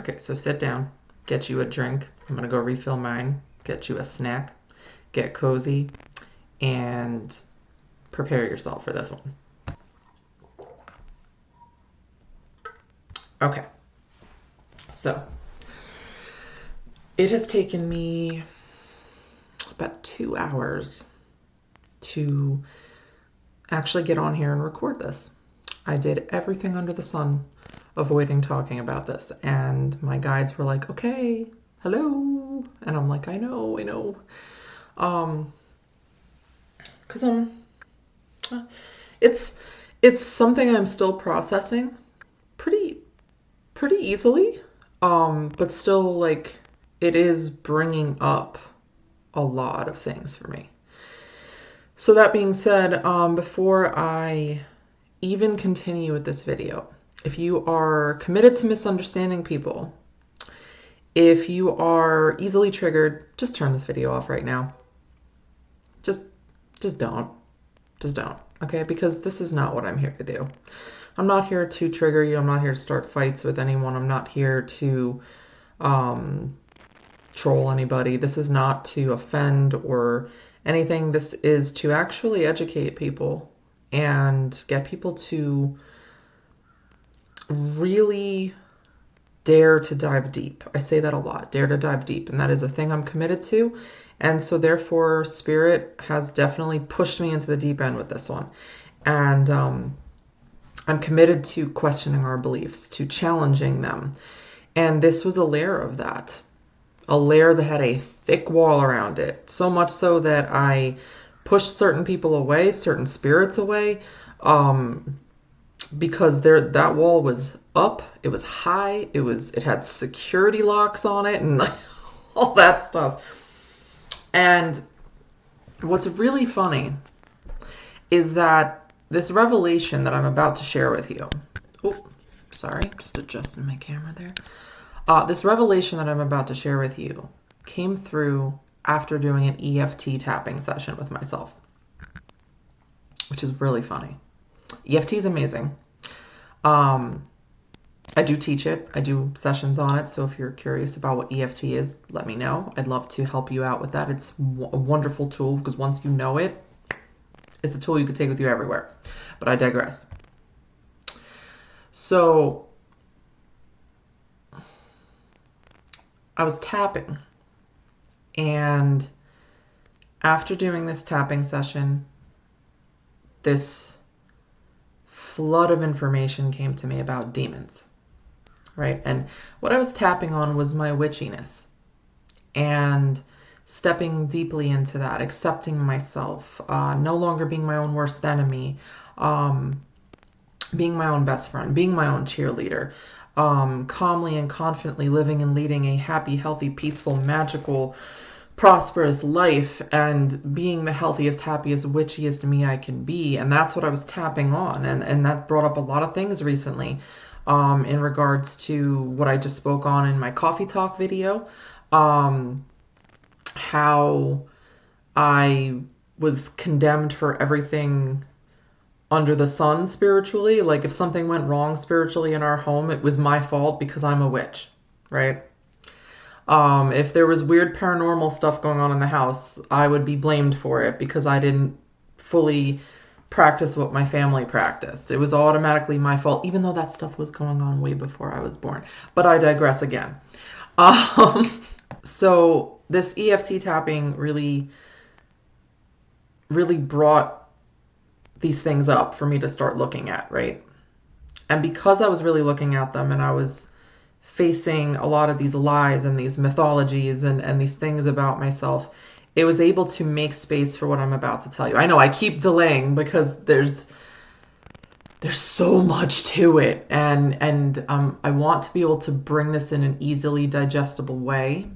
Okay, so sit down, get you a drink. I'm gonna go refill mine, get you a snack, get cozy, and prepare yourself for this one. Okay, so it has taken me about 2 hours to actually get on here and record this. I did everything under the sun avoiding talking about this, and my guides were like, okay, hello, and I'm like, I know, because it's something I'm still processing pretty easily, but still, like, it is bringing up a lot of things for me. So that being said, before I even continue with this video, if you are committed to misunderstanding people, if you are easily triggered, just turn this video off right now. Just don't. Just don't, okay? Because this is not what I'm here to do. I'm not here to trigger you. I'm not here to start fights with anyone. I'm not here to troll anybody. This is not to offend or anything. This is to actually educate people and get people to really dare to dive deep. I say that a lot, dare to dive deep, and that is a thing I'm committed to. And so therefore, Spirit has definitely pushed me into the deep end with this one. And I'm committed to questioning our beliefs, to challenging them. And this was a layer of that. A layer that had a thick wall around it. So much so that I pushed certain people away, certain spirits away, because that wall was up, it was high, it had security locks on it, and all that stuff. And what's really funny is that this revelation that I'm about to share with you, oh, sorry, just adjusting my camera there. This revelation that I'm about to share with you came through after doing an EFT tapping session with myself, which is really funny. EFT is amazing. I do teach it. I do sessions on it. So if you're curious about what EFT is, let me know. I'd love to help you out with that. It's a wonderful tool because once you know it, it's a tool you can take with you everywhere. But I digress. So I was tapping, and after doing this tapping session, this flood of information came to me about demons, right? And what I was tapping on was my witchiness, and stepping deeply into that, accepting myself, no longer being my own worst enemy, being my own best friend, being my own cheerleader, calmly and confidently living and leading a happy, healthy, peaceful, magical, prosperous life, and being the healthiest, happiest, witchiest me I can be. And that's what I was tapping on. And that brought up a lot of things recently in regards to what I just spoke on in my coffee talk video. How I was condemned for everything under the sun spiritually. Like if something went wrong spiritually in our home, it was my fault because I'm a witch, right? If there was weird paranormal stuff going on in the house, I would be blamed for it because I didn't fully practice what my family practiced. It was automatically my fault, even though that stuff was going on way before I was born. But I digress again. So this EFT tapping really brought these things up for me to start looking at, right? And because I was really looking at them and I was facing a lot of these lies and these mythologies and these things about myself, it was able to make space for what I'm about to tell you. I know I keep delaying because there's so much to it, and I want to be able to bring this in an easily digestible way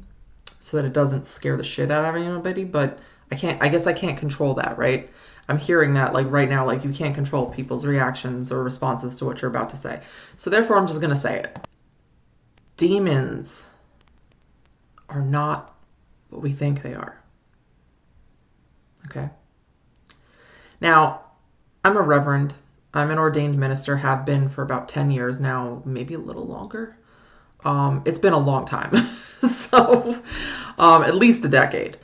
so that it doesn't scare the shit out of anybody, but I guess I can't control that, right? I'm hearing that like right now, like you can't control people's reactions or responses to what you're about to say. So therefore I'm just going to say it. Demons are not what we think they are. Okay? Now, I'm a reverend. I'm an ordained minister, have been for about 10 years now, maybe a little longer. It's been a long time. So, at least a decade.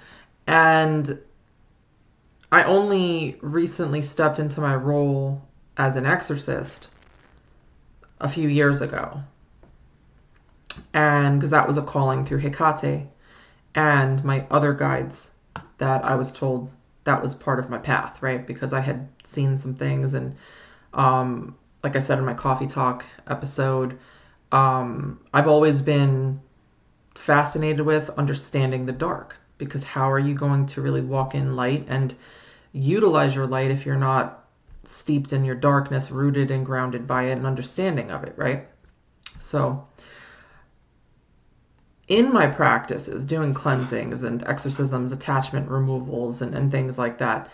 And I only recently stepped into my role as an exorcist a few years ago. And because that was a calling through Hecate and my other guides, that I was told that was part of my path, right? Because I had seen some things, and like I said in my coffee talk episode, I've always been fascinated with understanding the dark, because how are you going to really walk in light and utilize your light if you're not steeped in your darkness, rooted and grounded by it and understanding of it, right? So in my practices, doing cleansings and exorcisms, attachment removals, and things like that,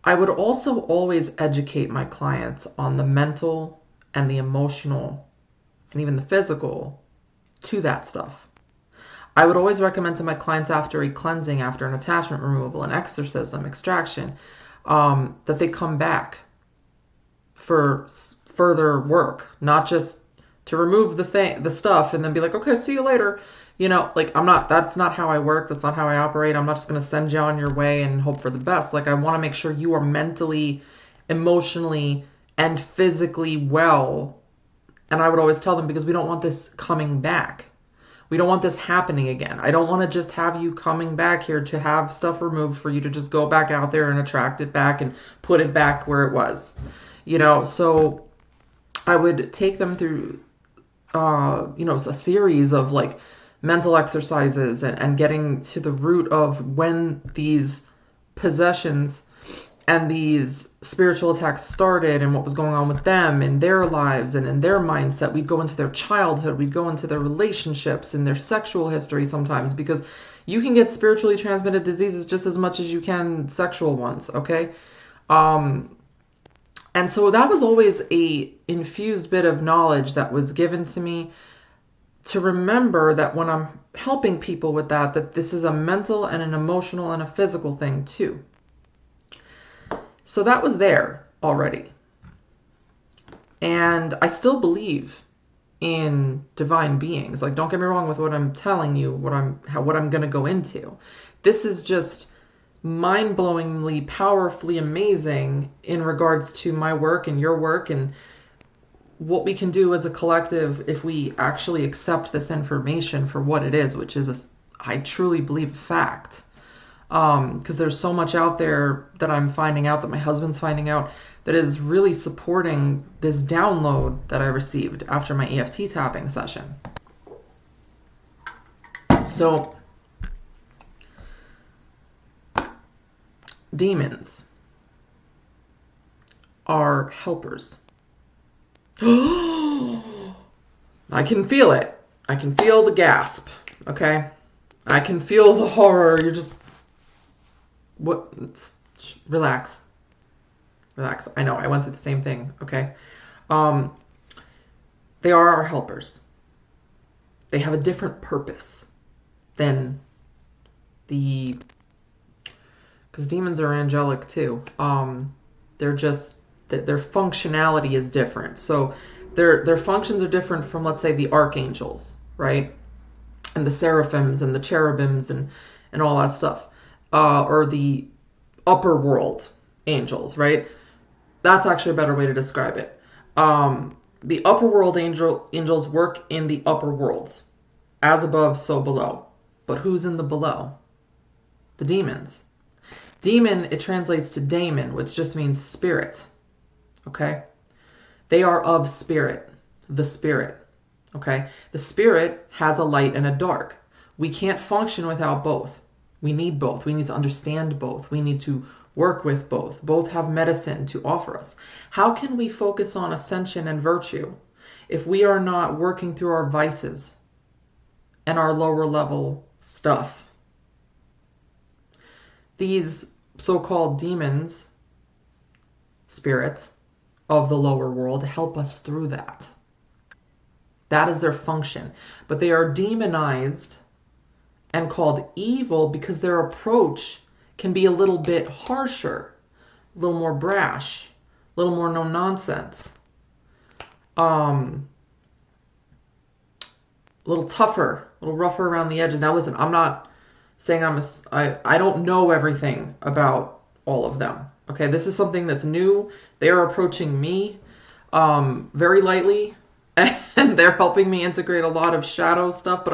I would also always educate my clients on the mental and the emotional and even the physical to that stuff. I would always recommend to my clients after a cleansing, after an attachment removal, an exorcism, extraction, that they come back for further work, not just to remove the stuff and then be like, okay, see you later. You know, like that's not how I work. That's not how I operate. I'm not just going to send you on your way and hope for the best. Like, I want to make sure you are mentally, emotionally, and physically well. And I would always tell them, because we don't want this coming back. We don't want this happening again. I don't want to just have you coming back here to have stuff removed for you to just go back out there and attract it back and put it back where it was. You know, so I would take them through, a series of like mental exercises and getting to the root of when these possessions and these spiritual attacks started and what was going on with them in their lives and in their mindset. We'd go into their childhood, we'd go into their relationships and their sexual history sometimes, because you can get spiritually transmitted diseases just as much as you can sexual ones, okay? And so that was always a infused bit of knowledge that was given to me, to remember that when I'm helping people with that this is a mental and an emotional and a physical thing too. So that was there already. And I still believe in divine beings. Like, don't get me wrong with what I'm telling you, what I'm going to go into. This is just mind-blowingly, powerfully amazing in regards to my work and your work and what we can do as a collective if we actually accept this information for what it is, which is, I truly believe, a fact. Because there's so much out there that I'm finding out, that my husband's finding out, that is really supporting this download that I received after my EFT tapping session. So, demons are helpers. I can feel it. I can feel the gasp, okay? I can feel the horror. You're just... What? Relax. Relax. I know, I went through the same thing, okay? They are our helpers. They have a different purpose than the... Because demons are angelic too. They're just... Their functionality is different. So their functions are different from, let's say, the archangels, right? And the seraphims and the cherubims and all that stuff. Or the upper world angels, right? That's actually a better way to describe it. The upper world angels work in the upper worlds. As above, so below. But who's in the below? The demons. Demon, it translates to daemon, which just means spirit. Okay? They are of spirit. The spirit. Okay? The spirit has a light and a dark. We can't function without both. We need both. We need to understand both. We need to work with both. Both have medicine to offer us. How can we focus on ascension and virtue if we are not working through our vices and our lower level stuff? These so-called demons, spirits of the lower world, help us through that. That is their function. But they are demonized and called evil because their approach can be a little bit harsher, a little more brash, a little more no nonsense. a little tougher, a little rougher around the edges. Now listen, I'm not saying I don't know everything about all of them. Okay, this is something that's new. They are approaching me very lightly, and they're helping me integrate a lot of shadow stuff, but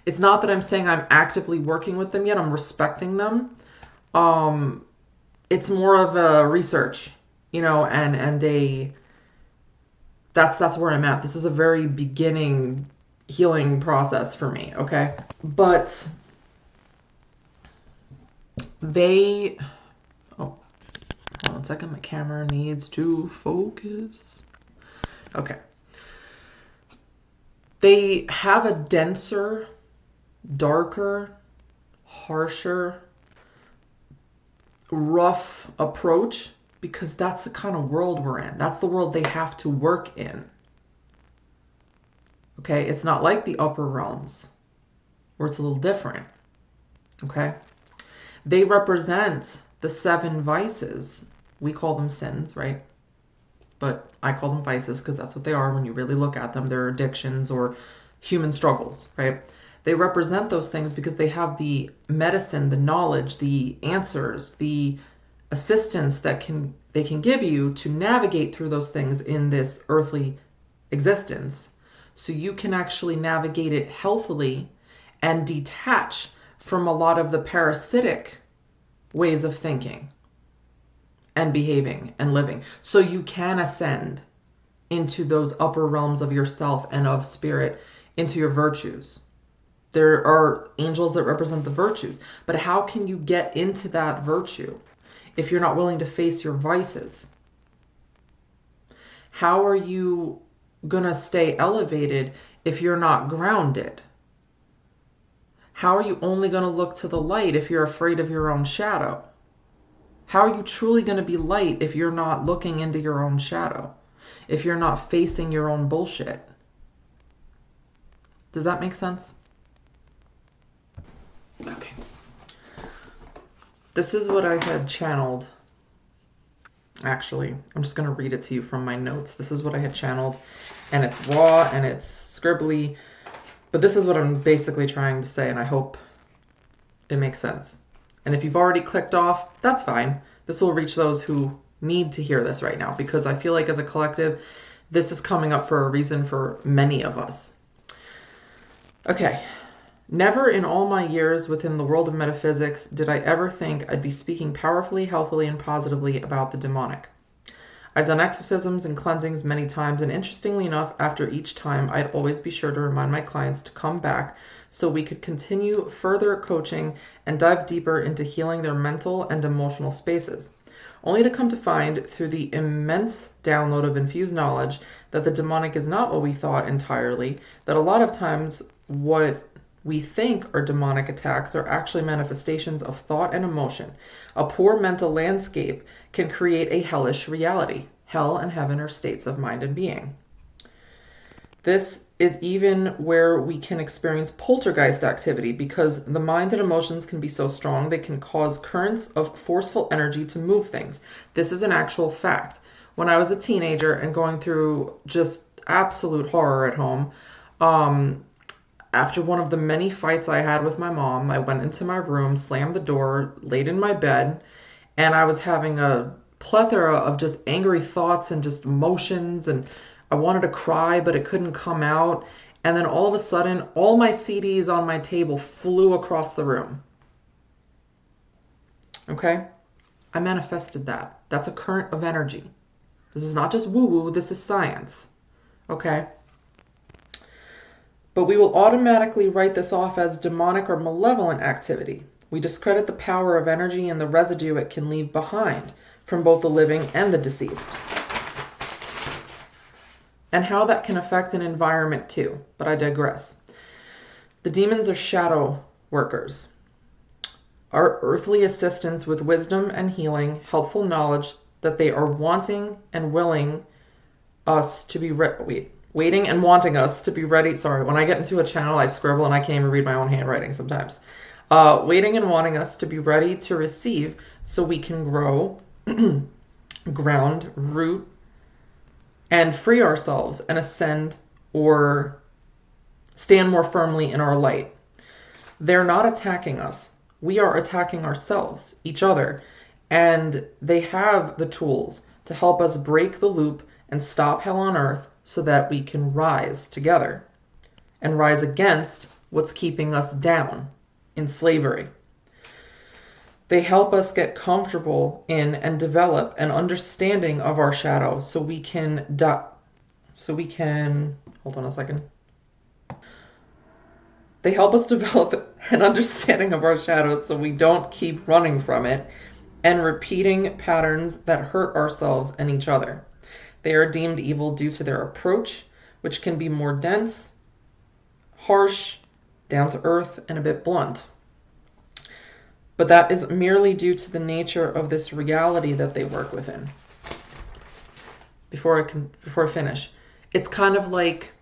it's not that I'm saying I'm actively working with them yet. I'm respecting them. It's more of a research, and that's where I'm at. This is a very beginning healing process for me, okay? But they, hold on a second, my camera needs to focus. Okay. They have a denser, darker, harsher, rough approach because that's the kind of world we're in. That's the world they have to work in. Okay, it's not like the upper realms where it's a little different. Okay, they represent the 7 vices. We call them sins, right? But I call them vices because that's what they are when you really look at them. They're addictions or human struggles, right? They represent those things because they have the medicine, the knowledge, the answers, the assistance that they can give you to navigate through those things in this earthly existence. So you can actually navigate it healthily and detach from a lot of the parasitic ways of thinking and behaving and living. So you can ascend into those upper realms of yourself and of spirit, into your virtues. There are angels that represent the virtues, but how can you get into that virtue if you're not willing to face your vices? How are you going to stay elevated if you're not grounded? How are you only going to look to the light if you're afraid of your own shadow? How are you truly going to be light if you're not looking into your own shadow? If you're not facing your own bullshit? Does that make sense? Okay. This is what I had channeled. Actually, I'm just going to read it to you from my notes. This is what I had channeled, and it's raw and it's scribbly, but this is what I'm basically trying to say, and I hope it makes sense. And if you've already clicked off, that's fine. This will reach those who need to hear this right now, because I feel like as a collective, this is coming up for a reason for many of us. Okay. Never in all my years within the world of metaphysics did I ever think I'd be speaking powerfully, healthily, and positively about the demonic. I've done exorcisms and cleansings many times, and interestingly enough, after each time, I'd always be sure to remind my clients to come back so we could continue further coaching and dive deeper into healing their mental and emotional spaces, only to come to find through the immense download of infused knowledge that the demonic is not what we thought entirely, that a lot of times what we think are demonic attacks are actually manifestations of thought and emotion. A poor mental landscape can create a hellish reality. Hell and heaven are states of mind and being. This is even where we can experience poltergeist activity because the mind and emotions can be so strong they can cause currents of forceful energy to move things. This is an actual fact. When I was a teenager and going through just absolute horror at home, after one of the many fights I had with my mom, I went into my room, slammed the door, laid in my bed, and I was having a plethora of just angry thoughts and just emotions, and I wanted to cry, but it couldn't come out. And then all of a sudden, all my CDs on my table flew across the room. Okay? I manifested that. That's a current of energy. This is not just woo-woo, this is science. Okay? But we will automatically write this off as demonic or malevolent activity. We discredit the power of energy and the residue it can leave behind from both the living and the deceased. And how that can affect an environment too, but I digress. The demons are shadow workers. Our earthly assistants with wisdom and healing, helpful knowledge that they are wanting and willing us to be waiting and wanting us to be ready. Sorry, when I get into a channel, I scribble and I can't even read my own handwriting sometimes. Waiting and wanting us to be ready to receive so we can grow, ground, root, and free ourselves and ascend or stand more firmly in our light. They're not attacking us. We are attacking ourselves, each other, and they have the tools to help us break the loop and stop hell on earth so that we can rise together and rise against what's keeping us down in slavery. They help us get comfortable in and develop an understanding of our shadow so we can hold on a second. They help us develop an understanding of our shadows so we don't keep running from it and repeating patterns that hurt ourselves and each other. They are deemed evil due to their approach, which can be more dense, harsh, down to earth, and a bit blunt. But that is merely due to the nature of this reality that they work within. Before I finish, it's kind of like,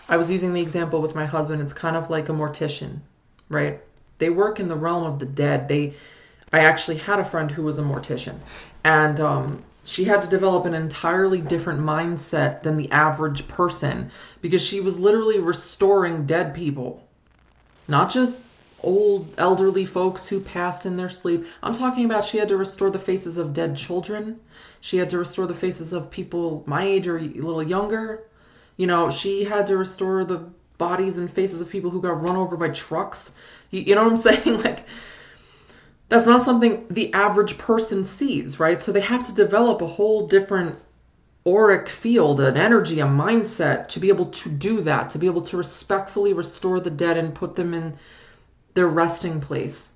I was using the example with my husband, it's kind of like a mortician, right? They work in the realm of the dead. I actually had a friend who was a mortician, and she had to develop an entirely different mindset than the average person because she was literally restoring dead people, not just old elderly folks who passed in their sleep. I'm talking about she had to restore the faces of dead children. She had to restore the faces of people my age or a little younger. You know, she had to restore the bodies and faces of people who got run over by trucks. You know what I'm saying? Like, that's not something the average person sees, right? So they have to develop a whole different auric field, an energy, a mindset to be able to do that, to be able to respectfully restore the dead and put them in their resting place,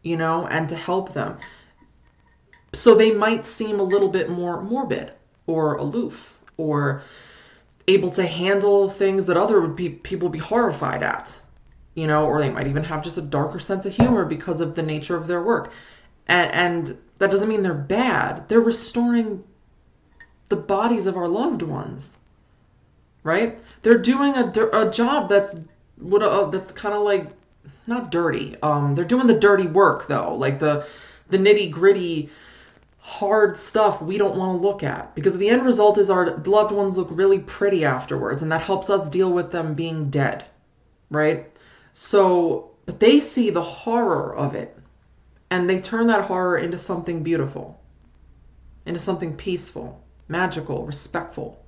you know, and to help them. So they might seem a little bit more morbid or aloof or able to handle things that other people would be horrified at, you know, or they might even have just a darker sense of humor because of the nature of their work. And that doesn't mean they're bad. They're restoring the bodies of our loved ones, right? They're doing a job that's kind of like, not dirty. They're doing the dirty work though, like the nitty gritty, hard stuff we don't want to look at, because the end result is our loved ones look really pretty afterwards, and that helps us deal with them being dead, right? So, but they see the horror of it, and they turn that horror into something beautiful, into something peaceful, magical, respectful.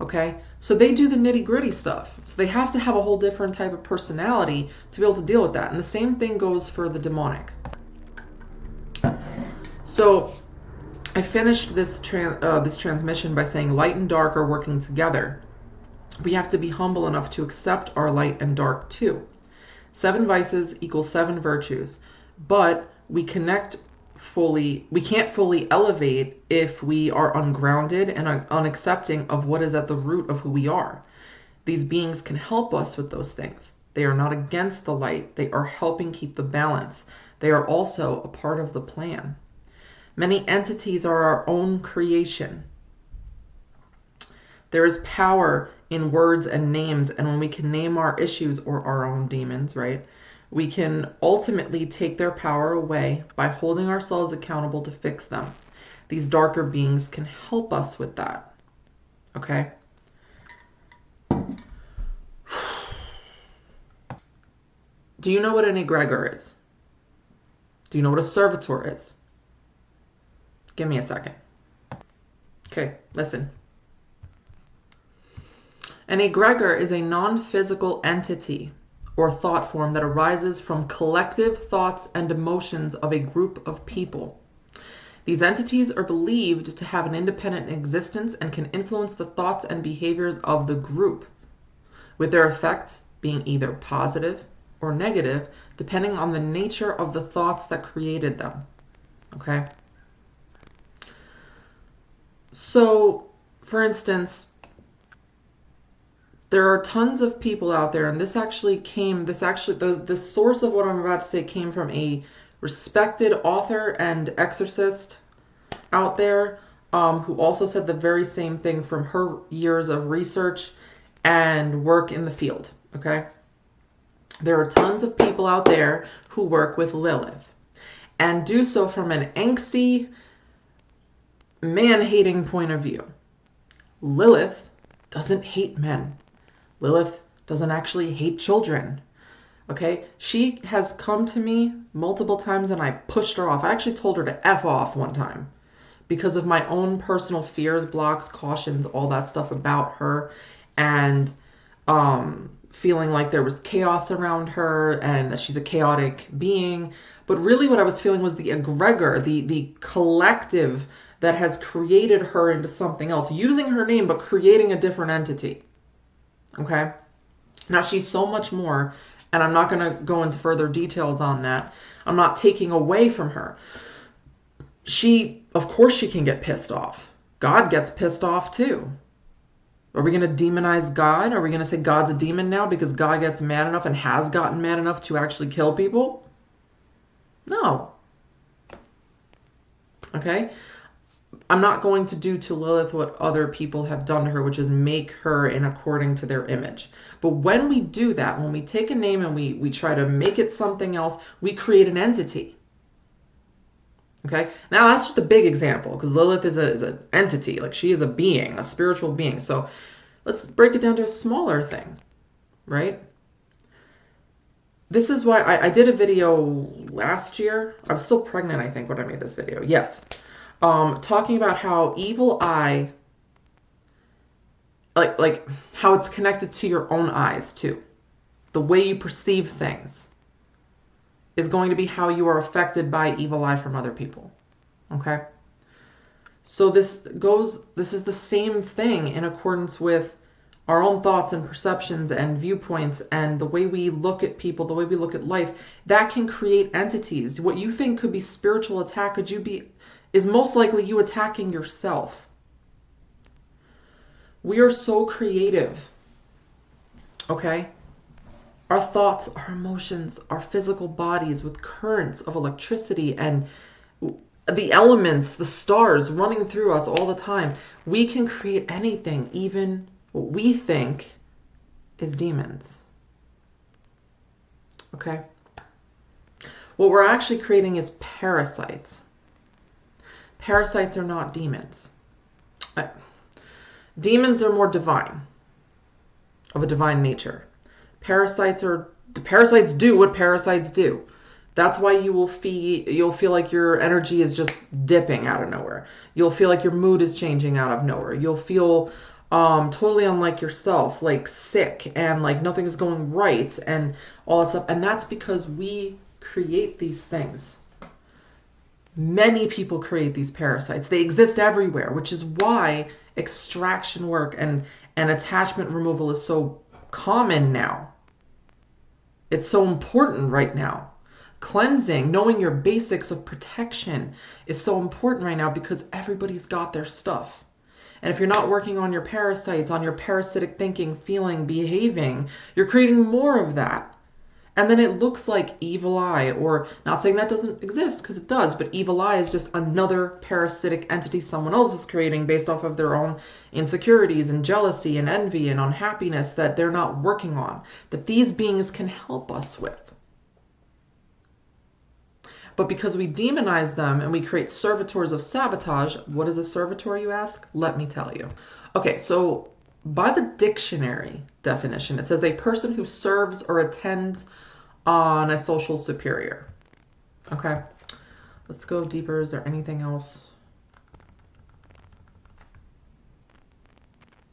Okay, so they do the nitty gritty stuff. So they have to have a whole different type of personality to be able to deal with that. And the same thing goes for the demonic. So I finished this transmission by saying light and dark are working together. We have to be humble enough to accept our light and dark too. 7 vices equals 7 virtues, but we can't fully elevate if we are ungrounded and unaccepting of what is at the root of who we are. These beings can help us with those things. They are not against the light. They are helping keep the balance. They are also a part of the plan. Many entities are our own creation. There is power in words and names, and when we can name our issues or our own demons, right, we can ultimately take their power away by holding ourselves accountable to fix them. These darker beings can help us with that. Okay? Do you know what an egregor is? Do you know what a servitor is? Give me a second. Okay, listen. An egregor is a non-physical entity or thought form that arises from collective thoughts and emotions of a group of people. These entities are believed to have an independent existence and can influence the thoughts and behaviors of the group, with their effects being either positive or negative, depending on the nature of the thoughts that created them. Okay? So, for instance, there are tons of people out there, and the source of what I'm about to say came from a respected author and exorcist out there, who also said the very same thing from her years of research and work in the field, okay? There are tons of people out there who work with Lilith and do so from an angsty, man-hating point of view. Lilith doesn't hate men. Lilith doesn't actually hate children. Okay? She has come to me multiple times and I pushed her off. I actually told her to F off one time because of my own personal fears, blocks, cautions, all that stuff about her, and feeling like there was chaos around her and that she's a chaotic being. But really what I was feeling was the egregor, the collective that has created her into something else, using her name but creating a different entity. Okay? Now she's so much more, and I'm not going to go into further details on that. I'm not taking away from her. Of course she can get pissed off. God gets pissed off too. Are we going to demonize God? Are we going to say God's a demon now because God gets mad enough and has gotten mad enough to actually kill people? No. Okay? I'm not going to do to Lilith what other people have done to her, which is make her in according to their image. But when we do that, when we take a name and we try to make it something else, we create an entity. Okay? Now that's just a big example because Lilith is an entity. Like she is a being, a spiritual being. So let's break it down to a smaller thing, right? This is why I did a video last year. I was still pregnant, I think, when I made this video. Yes. Talking about how evil eye, like how it's connected to your own eyes too. The way you perceive things is going to be how you are affected by evil eye from other people. Okay? So this is the same thing in accordance with our own thoughts and perceptions and viewpoints and the way we look at people, the way we look at life. That can create entities. What you think could be spiritual attack is most likely you attacking yourself. We are so creative. Okay? Our thoughts, our emotions, our physical bodies with currents of electricity and the elements, the stars running through us all the time. We can create anything, even what we think is demons. Okay? What we're actually creating is parasites. Parasites are not demons. Demons are more divine, of a divine nature. Parasites do what parasites do. That's why you'll feel like your energy is just dipping out of nowhere. You'll feel like your mood is changing out of nowhere. You'll feel totally unlike yourself, like sick and like nothing is going right and all that stuff. And that's because we create these things. Many people create these parasites. They exist everywhere, which is why extraction work and attachment removal is so common now. It's so important right now. Cleansing, knowing your basics of protection is so important right now because everybody's got their stuff. And if you're not working on your parasites, on your parasitic thinking, feeling, behaving, you're creating more of that. And then it looks like evil eye, or not saying that doesn't exist because it does, but evil eye is just another parasitic entity someone else is creating based off of their own insecurities and jealousy and envy and unhappiness that they're not working on, that these beings can help us with. But because we demonize them and we create servitors of sabotage, what is a servitor, you ask? Let me tell you. Okay, so by the dictionary definition, it says a person who serves or attends on a social superior. Okay, let's go deeper. Is there anything else?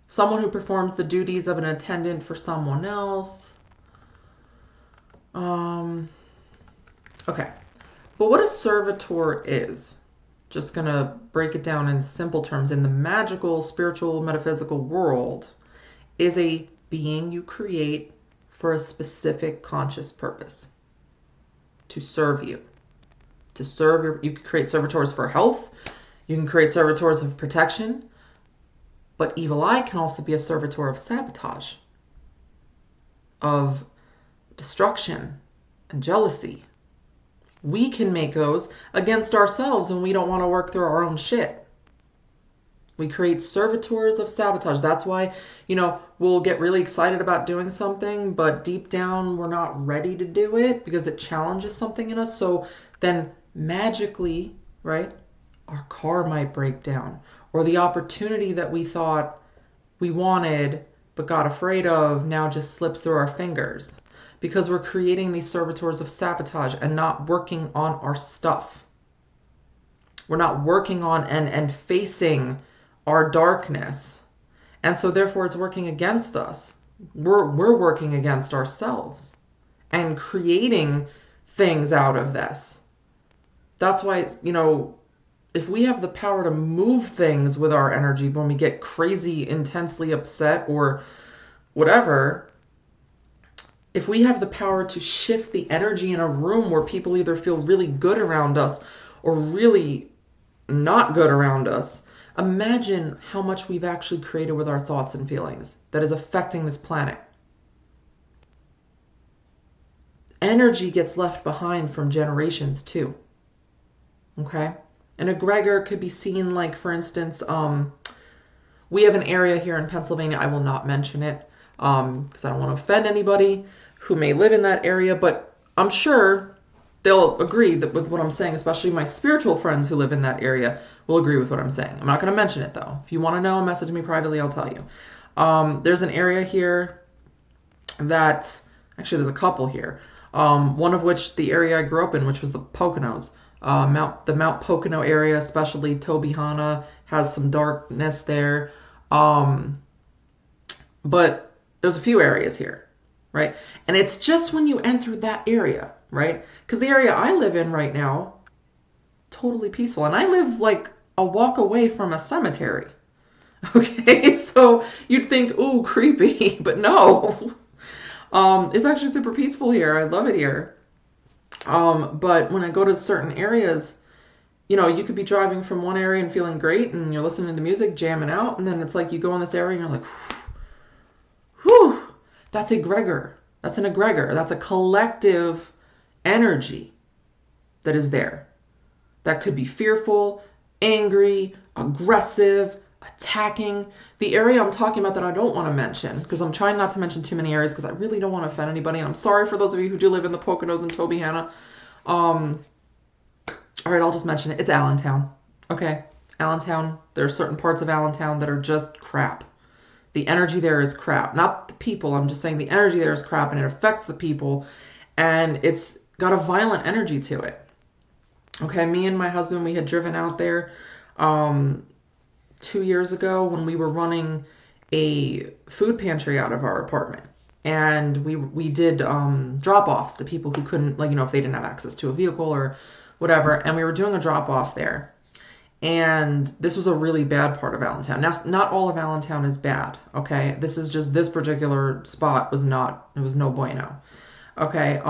Someone who performs the duties of an attendant for someone else. Okay, but what a servitor is, just gonna break it down in simple terms, in the magical, spiritual, metaphysical world, is a being you create for a specific conscious purpose. To serve you. To serve you can create servitors for health. You can create servitors of protection. But evil eye can also be a servitor of sabotage, of destruction and jealousy. We can make those against ourselves when we don't want to work through our own shit. We create servitors of sabotage. That's why, we'll get really excited about doing something, but deep down we're not ready to do it because it challenges something in us. So then magically, right, our car might break down, or the opportunity that we thought we wanted but got afraid of now just slips through our fingers because we're creating these servitors of sabotage and not working on our stuff. We're not working on and facing our darkness. And so therefore it's working against us. We're working against ourselves and creating things out of this. That's why, if we have the power to move things with our energy when we get crazy, intensely upset or whatever, if we have the power to shift the energy in a room where people either feel really good around us or really not good around us, imagine how much we've actually created with our thoughts and feelings that is affecting this planet. Energy gets left behind from generations too. Okay? An egregor could be seen like, for instance, we have an area here in Pennsylvania. I will not mention it because I don't want to offend anybody who may live in that area, but I'm sure they'll agree that with what I'm saying, especially my spiritual friends who live in that area will agree with what I'm saying. I'm not going to mention it though. If you want to know, message me privately, I'll tell you. There's an area here that, actually there's a couple here. One of which, the area I grew up in, which was the Poconos. The Mount Pocono area, especially Tobyhanna, has some darkness there. But there's a few areas here, right? And it's just when you enter that area, right? Because the area I live in right now, totally peaceful. And I live like a walk away from a cemetery. Okay, so you'd think, ooh, creepy, but no. It's actually super peaceful here. I love it here. But when I go to certain areas, you could be driving from one area and feeling great and you're listening to music, jamming out. And then it's like you go in this area and you're like, whew, that's egregor. That's an egregor. That's a collective energy that is there. That could be fearful, angry, aggressive, attacking. The area I'm talking about that I don't want to mention, because I'm trying not to mention too many areas because I really don't want to offend anybody. And I'm sorry for those of you who do live in the Poconos and Tobyhanna. All right, I'll just mention it. It's Allentown. Okay, Allentown. There are certain parts of Allentown that are just crap. The energy there is crap. Not the people. I'm just saying the energy there is crap and it affects the people. And it's got a violent energy to it. Okay, me and my husband, we had driven out there 2 years ago when we were running a food pantry out of our apartment. And we did drop-offs to people who couldn't, if they didn't have access to a vehicle or whatever. And we were doing a drop-off there. And this was a really bad part of Allentown. Now, not all of Allentown is bad, okay? This is just, this particular spot was not, it was no bueno. Okay,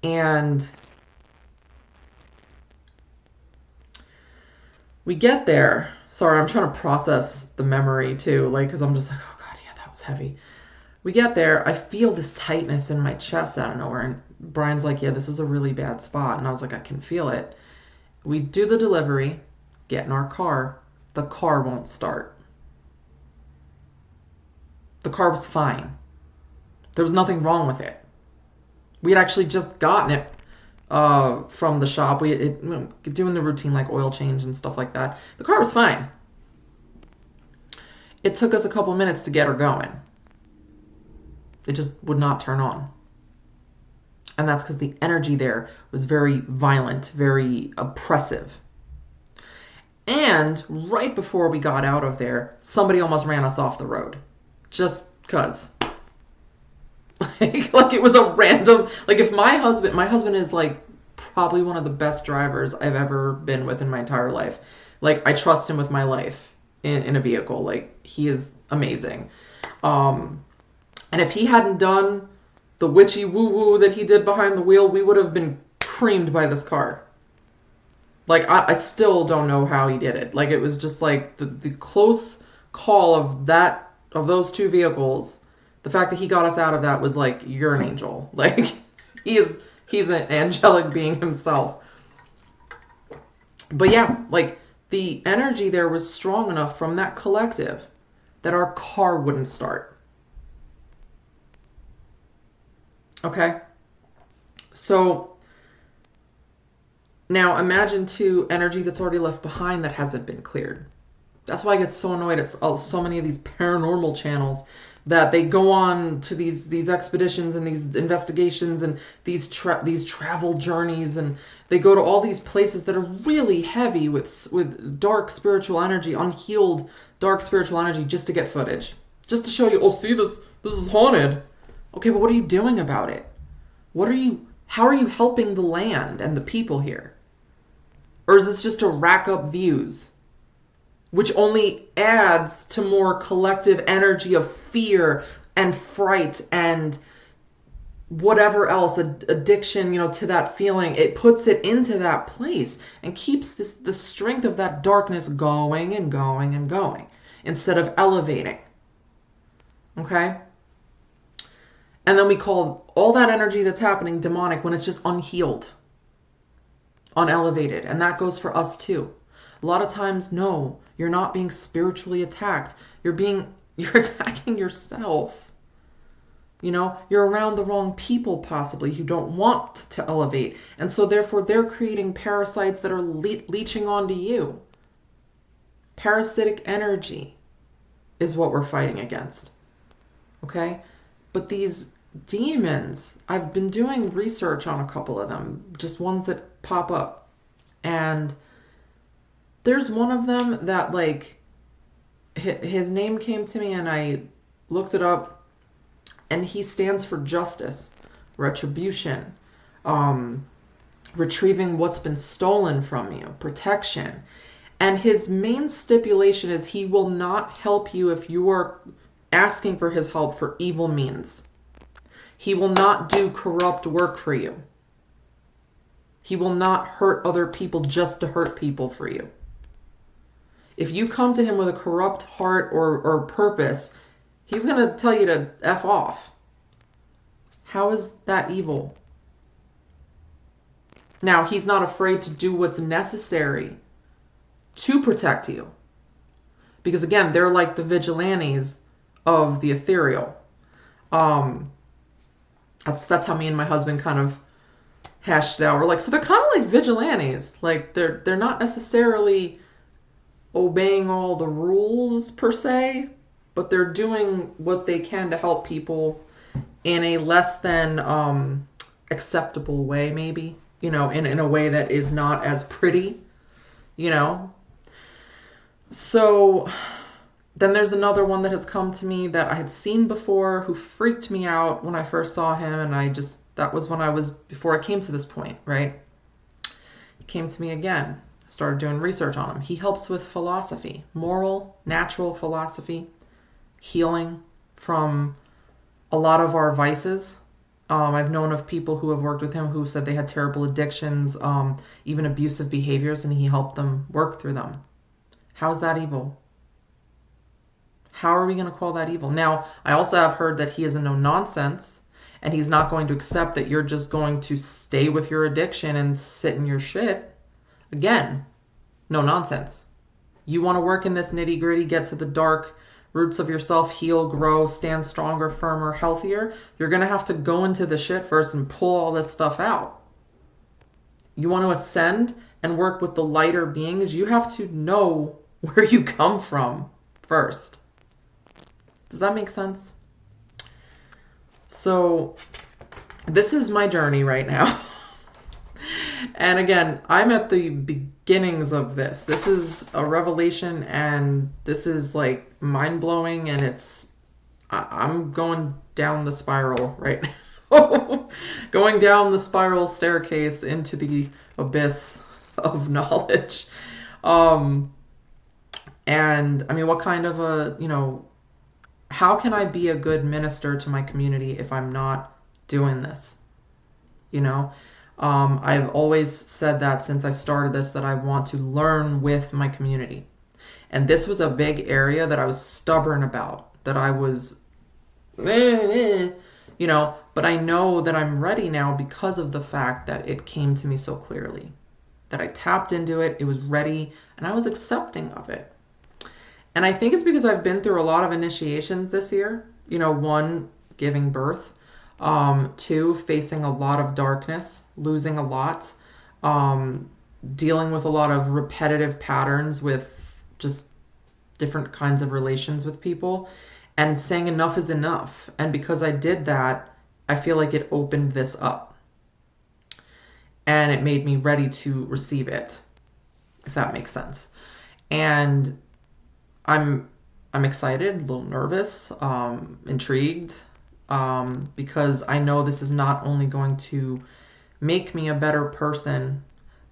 and we get there. Sorry, I'm trying to process the memory too, because I'm just like, oh God, yeah, that was heavy. We get there, I feel this tightness in my chest out of nowhere, and Brian's like, yeah, this is a really bad spot. And I was like, I can feel it. We do the delivery, get in our car. The car won't start. The car was fine. There was nothing wrong with it. We had actually just gotten it from the shop. Doing the routine like oil change and stuff like that. The car was fine. It took us a couple minutes to get her going. It just would not turn on. And that's because the energy there was very violent, very oppressive. And right before we got out of there, somebody almost ran us off the road. Just because. Like it was a random, if my husband is probably one of the best drivers I've ever been with in my entire life. I trust him with my life in a vehicle. He is amazing. And if he hadn't done the witchy woo-woo that he did behind the wheel, we would have been creamed by this car. I still don't know how he did it. It was just the close call of those two vehicles. The fact that he got us out of that was you're an angel. He's an angelic being himself. But yeah, the energy there was strong enough from that collective that our car wouldn't start. Okay? So now imagine too energy that's already left behind that hasn't been cleared. That's why I get so annoyed at so many of these paranormal channels that they go on to these expeditions and these investigations and these travel journeys, and they go to all these places that are really heavy with dark spiritual energy, unhealed dark spiritual energy, just to get footage, just to show you, oh, see, this is haunted. Okay, but what are you doing about it? How are you helping the land and the people here? Or is this just to rack up views, which only adds to more collective energy of fear and fright and whatever else, addiction, to that feeling? It puts it into that place and keeps the strength of that darkness going and going and going instead of elevating. Okay? And then we call all that energy that's happening demonic when it's just unhealed, unelevated. And that goes for us too. A lot of times, no, you're not being spiritually attacked. You're attacking yourself. You're around the wrong people possibly who don't want to elevate. And so therefore they're creating parasites that are leeching onto you. Parasitic energy is what we're fighting against. Okay? But these demons, I've been doing research on a couple of them, just ones that pop up. And there's one of them that, his name came to me and I looked it up, and he stands for justice, retribution, retrieving what's been stolen from you, protection. And his main stipulation is he will not help you if you are asking for his help for evil means. He will not do corrupt work for you. He will not hurt other people just to hurt people for you. If you come to him with a corrupt heart or purpose, he's going to tell you to F off. How is that evil? Now, he's not afraid to do what's necessary to protect you. Because again, they're like the vigilantes of the ethereal. That's how me and my husband kind of hashed it out. We're like, so they're kind of like vigilantes. Like they're not necessarily obeying all the rules per se, but they're doing what they can to help people in a less than acceptable way, maybe, in a way that is not as pretty, So then there's another one that has come to me that I had seen before, who freaked me out when I first saw him, and that was before I came to this point, right? He came to me again. Started doing research on him. He helps with philosophy, moral, natural philosophy, healing from a lot of our vices. I've known of people who have worked with him who said they had terrible addictions, even abusive behaviors, and he helped them work through them. How is that evil? How are we going to call that evil? Now, I also have heard that he is a no-nonsense, and he's not going to accept that you're just going to stay with your addiction and sit in your shit. Again, no nonsense. You want to work in this nitty gritty, get to the dark roots of yourself, heal, grow, stand stronger, firmer, healthier. You're going to have to go into the shit first and pull all this stuff out. You want to ascend and work with the lighter beings, you have to know where you come from first. Does that make sense? So this is my journey right now. And again, I'm at the beginnings of this. This is a revelation, and this is mind-blowing, and I'm going down the spiral right now. Going down the spiral staircase into the abyss of knowledge. And I mean, what kind of how can I be a good minister to my community if I'm not doing this? I've always said that since I started this, that I want to learn with my community. And this was a big area that I was stubborn about, that I was, but I know that I'm ready now because of the fact that it came to me so clearly, that I tapped into it, it was ready, and I was accepting of it. And I think it's because I've been through a lot of initiations this year, one, giving birth, two, facing a lot of darkness, losing a lot, dealing with a lot of repetitive patterns with just different kinds of relations with people, and saying enough is enough. And because I did that, I feel like it opened this up and it made me ready to receive it, if that makes sense. And I'm excited, a little nervous, intrigued, because I know this is not only going to make me a better person,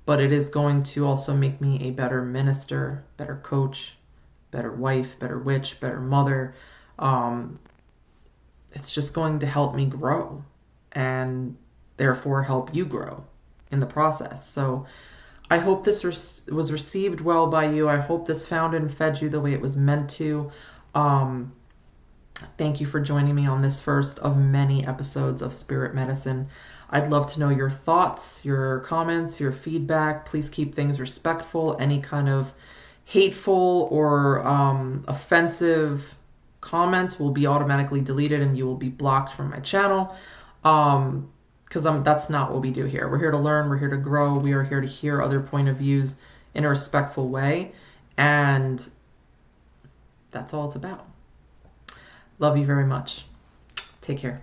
but it is going to also make me a better minister, better coach, better wife, better witch, better mother. It's just going to help me grow and therefore help you grow in the process. So I hope this was received well by you. I hope this found and fed you the way it was meant to. Thank you for joining me on this first of many episodes of Spirit Medicine. I'd love to know your thoughts, your comments, your feedback. Please keep things respectful. Any kind of hateful or offensive comments will be automatically deleted and you will be blocked from my channel. Because that's not what we do here. We're here to learn, we're here to grow, we are here to hear other point of views in a respectful way, and that's all it's about. Love you very much. Take care.